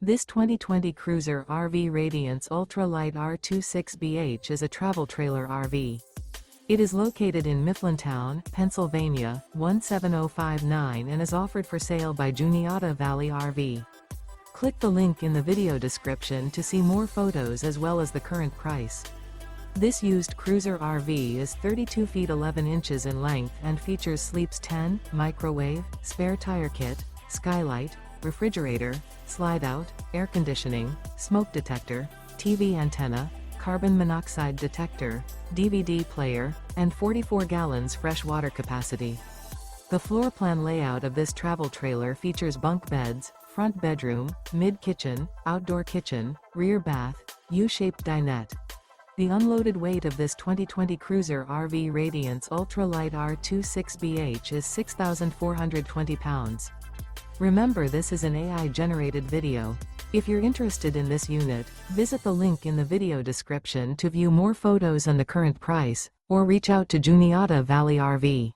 This 2020 cruiser RV Radiance Ultra-Lite R26BH is a travel trailer RV. It is located in Mifflintown, Pennsylvania, 17059 and is offered for sale by Juniata Valley RV. Click the link in the video description to see more photos as well as the current price. This used cruiser RV is 32 feet 11 inches in length and features sleeps 10, microwave, spare tire kit, skylight, refrigerator, slide-out, air conditioning, smoke detector, TV antenna, carbon monoxide detector, DVD player, and 44 gallons fresh water capacity. The floor plan layout of this travel trailer features bunk beds, front bedroom, mid-kitchen, outdoor kitchen, rear bath, U-shaped dinette. The unloaded weight of this 2020 cruiser RV Radiance Ultra-Lite R26BH is 6,420 pounds. Remember, this is an AI-generated video. If you're interested in this unit, visit the link in the video description to view more photos and the current price, or reach out to Juniata Valley RV.